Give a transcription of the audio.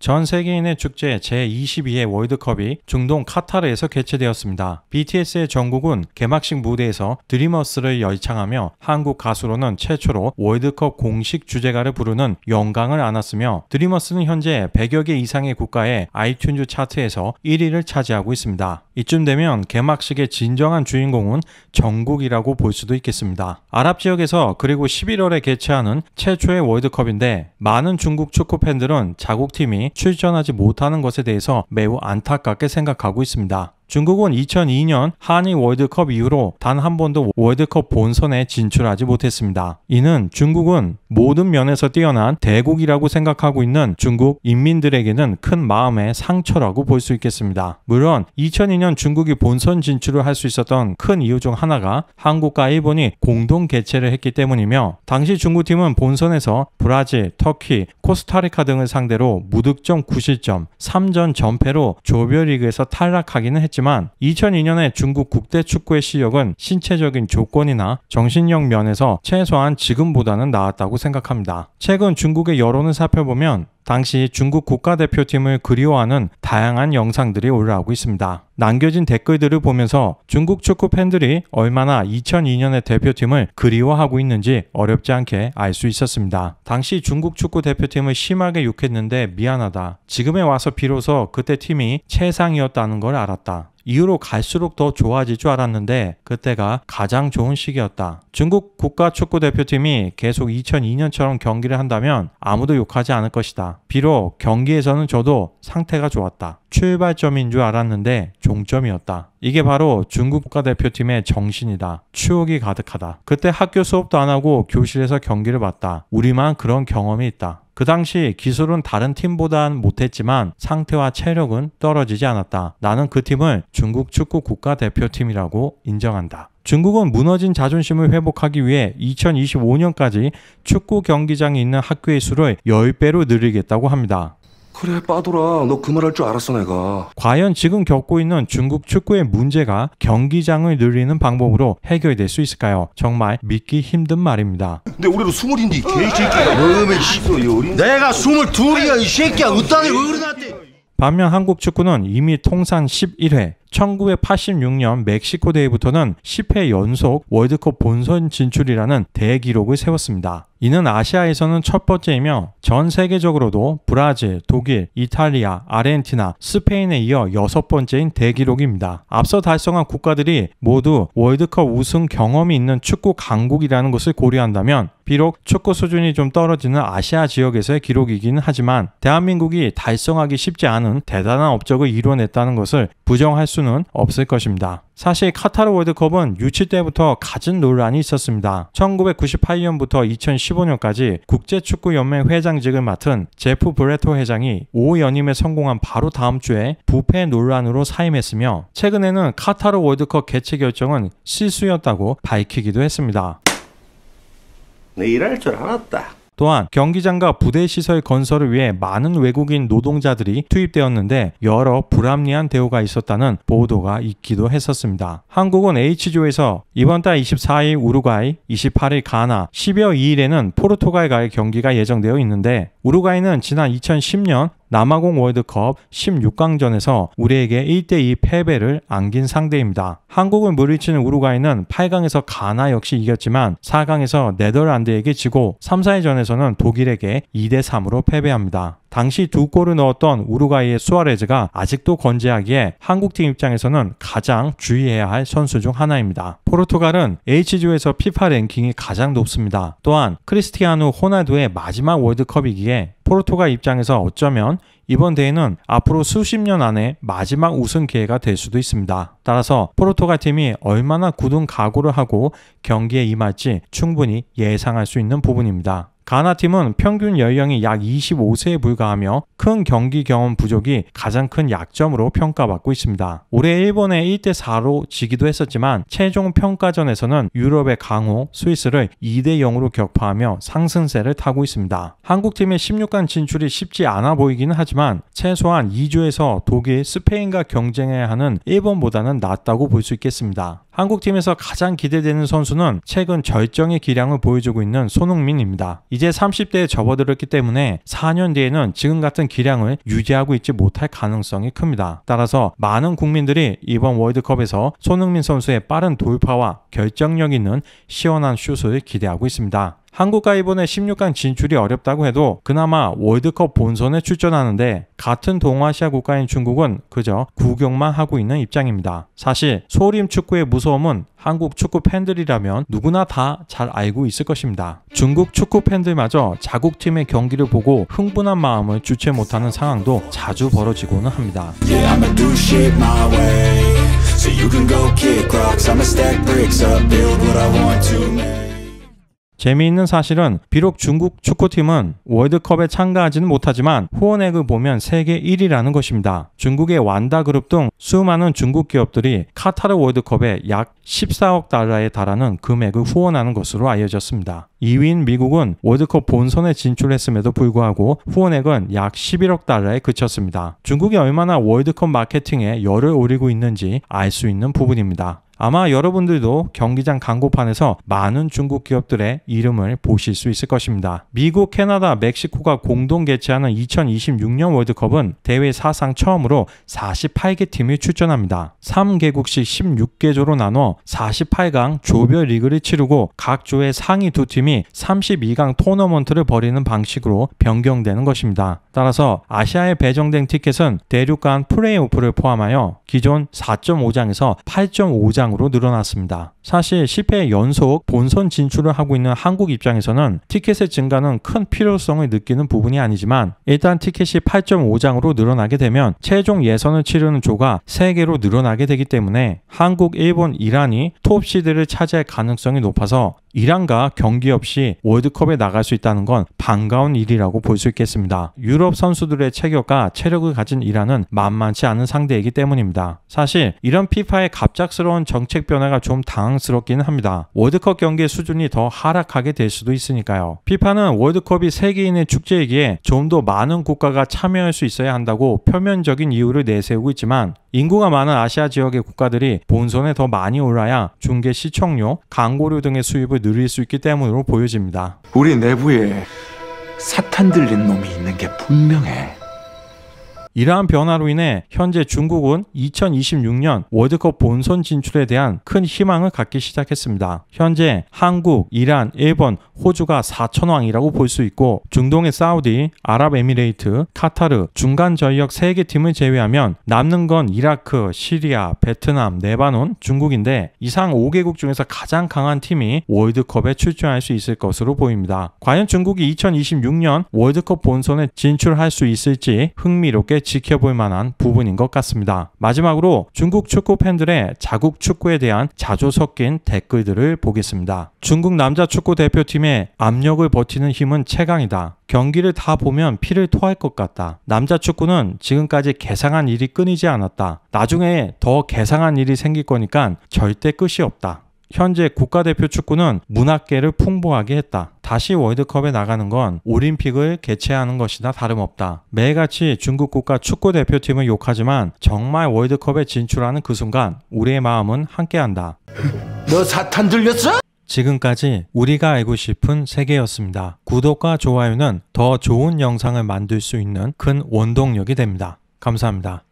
전 세계인의 축제 제22회 월드컵이 중동 카타르에서 개최되었습니다. BTS의 정국은 개막식 무대에서 드리머스를 열창하며 한국 가수로는 최초로 월드컵 공식 주제가를 부르는 영광을 안았으며, 드리머스는 현재 100여 개 이상의 국가의 아이튠즈 차트에서 1위를 차지하고 있습니다. 이쯤 되면 개막식의 진정한 주인공은 정국이라고 볼 수도 있겠습니다. 아랍 지역에서 그리고 11월에 개최하는 최초의 월드컵인데, 많은 중국 축구 팬들은 자국팀이 출전하지 못하는 것에 대해서 매우 안타깝게 생각하고 있습니다. 중국은 2002년 한일 월드컵 이후로 단 한 번도 월드컵 본선에 진출하지 못했습니다. 이는 중국은 모든 면에서 뛰어난 대국이라고 생각하고 있는 중국 인민들에게는 큰 마음의 상처라고 볼 수 있겠습니다. 물론 2002년 중국이 본선 진출을 할 수 있었던 큰 이유 중 하나가 한국과 일본이 공동 개최를 했기 때문이며, 당시 중국팀은 본선에서 브라질, 터키, 코스타리카 등을 상대로 무득점 9실점, 3전 전패로 조별리그에서 탈락하기는 했지만 2002년에 중국 국대 축구의 실력은 신체적인 조건이나 정신력 면에서 최소한 지금보다는 나았다고 생각합니다. 최근 중국의 여론을 살펴보면 당시 중국 국가대표팀을 그리워하는 다양한 영상들이 올라오고 있습니다. 남겨진 댓글들을 보면서 중국 축구 팬들이 얼마나 2002년의 대표팀을 그리워하고 있는지 어렵지 않게 알 수 있었습니다. 당시 중국 축구 대표팀을 심하게 욕했는데 미안하다. 지금에 와서 비로소 그때 팀이 최상이었다는 걸 알았다. 이후로 갈수록 더 좋아질 줄 알았는데 그때가 가장 좋은 시기였다. 중국 국가축구대표팀이 계속 2002년처럼 경기를 한다면 아무도 욕하지 않을 것이다. 비록 경기에서는 저도 상태가 좋았다. 출발점인 줄 알았는데 종점이었다. 이게 바로 중국 국가대표팀의 정신이다. 추억이 가득하다. 그때 학교 수업도 안 하고 교실에서 경기를 봤다. 우리만 그런 경험이 있다. 그 당시 기술은 다른 팀보단 못했지만 상태와 체력은 떨어지지 않았다. 나는 그 팀을 중국 축구 국가대표팀이라고 인정한다. 중국은 무너진 자존심을 회복하기 위해 2025년까지 축구 경기장이 있는 학교의 수를 10배로 늘리겠다고 합니다. 그래 빠돌아, 너 그 말 할 줄 알았어 내가. 과연 지금 겪고 있는 중국 축구의 문제가 경기장을 늘리는 방법으로 해결될 수 있을까요? 정말 믿기 힘든 말입니다. 근데 올해로 20인데 이 개새끼가. 너는 씨발 내가 22이야 이 새끼야. 으따니 왜 그러나. 반면 한국 축구는 이미 통산 11회, 1986년 멕시코 대회부터는 10회 연속 월드컵 본선 진출이라는 대기록을 세웠습니다. 이는 아시아에서는 첫 번째이며 전 세계적으로도 브라질, 독일, 이탈리아, 아르헨티나, 스페인에 이어 6번째인 대기록입니다. 앞서 달성한 국가들이 모두 월드컵 우승 경험이 있는 축구 강국이라는 것을 고려한다면 비록 축구 수준이 좀 떨어지는 아시아 지역에서의 기록이긴 하지만 대한민국이 달성하기 쉽지 않은 대단한 업적을 이뤄냈다는 것을 부정할 수는 없을 것입니다. 사실 카타르 월드컵은 유치 때부터 갖은 논란이 있었습니다. 1998년부터 2015년까지 국제축구연맹 회장직을 맡은 제프 브레토 회장이 5연임에 성공한 바로 다음 주에 부패 논란으로 사임했으며, 최근에는 카타르 월드컵 개최 결정은 실수였다고 밝히기도 했습니다. 내 일할 줄 알았다. 또한 경기장과 부대시설 건설을 위해 많은 외국인 노동자들이 투입되었는데 여러 불합리한 대우가 있었다는 보도가 있기도 했었습니다. 한국은 H조에서 이번 달 24일 우루과이, 28일 가나, 12월 2일에는 포르투갈과의 경기가 예정되어 있는데, 우루과이는 지난 2010년 남아공 월드컵 16강전에서 우리에게 1대2 패배를 안긴 상대입니다. 한국을 물리치는 우루과이는 8강에서 가나 역시 이겼지만 4강에서 네덜란드에게 지고 3, 4위전에서는 독일에게 2대3으로 패배합니다. 당시 2골을 넣었던 우루과이의 수아레즈가 아직도 건재하기에 한국팀 입장에서는 가장 주의해야 할 선수 중 하나입니다. 포르투갈은 H조에서 피파 랭킹이 가장 높습니다. 또한 크리스티아누 호날두의 마지막 월드컵이기에 포르투갈 입장에서 어쩌면 이번 대회는 앞으로 수십 년 안에 마지막 우승 기회가 될 수도 있습니다. 따라서 포르투갈 팀이 얼마나 굳은 각오를 하고 경기에 임할지 충분히 예상할 수 있는 부분입니다. 가나팀은 평균 연령이 약 25세에 불과하며 큰 경기 경험 부족이 가장 큰 약점으로 평가받고 있습니다. 올해 일본에 1대4로 지기도 했었지만 최종 평가전에서는 유럽의 강호 스위스를 2대0으로 격파하며 상승세를 타고 있습니다. 한국팀의 16강 진출이 쉽지 않아 보이기는 하지만 최소한 2조에서 독일, 스페인과 경쟁해야 하는 일본보다는 낫다고 볼 수 있겠습니다. 한국팀에서 가장 기대되는 선수는 최근 절정의 기량을 보여주고 있는 손흥민입니다. 이제 30대에 접어들었기 때문에 4년 뒤에는 지금 같은 기량을 유지하고 있지 못할 가능성이 큽니다. 따라서 많은 국민들이 이번 월드컵에서 손흥민 선수의 빠른 돌파와 결정력 있는 시원한 슛을 기대하고 있습니다. 한국과 이번에 16강 진출이 어렵다고 해도 그나마 월드컵 본선에 출전하는데 같은 동아시아 국가인 중국은 그저 구경만 하고 있는 입장입니다. 사실 소림 축구의 무서움은 한국 축구 팬들이라면 누구나 다 잘 알고 있을 것입니다. 중국 축구 팬들마저 자국팀의 경기를 보고 흥분한 마음을 주체 못하는 상황도 자주 벌어지고는 합니다. 재미있는 사실은 비록 중국 축구팀은 월드컵에 참가하지는 못하지만 후원액을 보면 세계 1위라는 것입니다. 중국의 완다그룹 등 수많은 중국 기업들이 카타르 월드컵에 약 14억 달러에 달하는 금액을 후원하는 것으로 알려졌습니다. 2위인 미국은 월드컵 본선에 진출했음에도 불구하고 후원액은 약 11억 달러에 그쳤습니다. 중국이 얼마나 월드컵 마케팅에 열을 올리고 있는지 알 수 있는 부분입니다. 아마 여러분들도 경기장 광고판에서 많은 중국 기업들의 이름을 보실 수 있을 것입니다. 미국, 캐나다, 멕시코가 공동 개최하는 2026년 월드컵은 대회 사상 처음으로 48개 팀이 출전합니다. 3개국씩 16개조로 나눠 48강 조별 리그를 치르고 각 조의 상위 두 팀이 32강 토너먼트를 벌이는 방식으로 변경되는 것입니다. 따라서 아시아에 배정된 티켓은 대륙 간 플레이오프를 포함하여 기존 4.5장에서 8.5장으로 늘어났습니다. 사실 10회 연속 본선 진출을 하고 있는 한국 입장에서는 티켓의 증가는 큰 필요성을 느끼는 부분이 아니지만 일단 티켓이 8.5장으로 늘어나게 되면 최종 예선을 치르는 조가 3개로 늘어나게 되기 때문에 한국, 일본, 이란이 톱시드를 차지할 가능성이 높아서 이란과 경기 없이 월드컵에 나갈 수 있다는 건 반가운 일이라고 볼 수 있겠습니다. 유럽 선수들의 체격과 체력을 가진 이란은 만만치 않은 상대이기 때문입니다. 사실 이런 피파의 갑작스러운 정책 변화가 좀 당황스럽기는 합니다. 월드컵 경기의 수준이 더 하락하게 될 수도 있으니까요. 피파는 월드컵이 세계인의 축제이기에 좀 더 많은 국가가 참여할 수 있어야 한다고 표면적인 이유를 내세우고 있지만 인구가 많은 아시아 지역의 국가들이 본선에 더 많이 올라야 중계 시청료, 광고료 등의 수입을 늘릴 수 있기 때문으로 보여집니다. 우리 내부에 사탄 들린 놈이 있는 게 분명해. 이러한 변화로 인해 현재 중국은 2026년 월드컵 본선 진출에 대한 큰 희망을 갖기 시작했습니다. 현재 한국, 이란, 일본, 호주가 4천왕이라고 볼 수 있고 중동의 사우디, 아랍에미레이트, 카타르, 중간 전력 3개 팀을 제외하면 남는 건 이라크, 시리아, 베트남, 레바논, 중국인데 이상 5개국 중에서 가장 강한 팀이 월드컵에 출전할 수 있을 것으로 보입니다. 과연 중국이 2026년 월드컵 본선에 진출할 수 있을지 흥미롭게 지켜볼 만한 부분인 것 같습니다. 마지막으로 중국 축구 팬들의 자국 축구에 대한 자주 섞인 댓글들을 보겠습니다. 중국 남자 축구 대표팀의 압력을 버티는 힘은 최강이다. 경기를 다 보면 피를 토할 것 같다. 남자 축구는 지금까지 개상한 일이 끊이지 않았다. 나중에 더 개상한 일이 생길 거니까 절대 끝이 없다. 현재 국가대표 축구는 문학계를 풍부하게 했다. 다시 월드컵에 나가는 건 올림픽을 개최하는 것이나 다름없다. 매일같이 중국 국가 축구대표팀을 욕하지만 정말 월드컵에 진출하는 그 순간 우리의 마음은 함께한다. 너 사탄 들렸어? 지금까지 우리가 알고 싶은 세계였습니다. 구독과 좋아요는 더 좋은 영상을 만들 수 있는 큰 원동력이 됩니다. 감사합니다.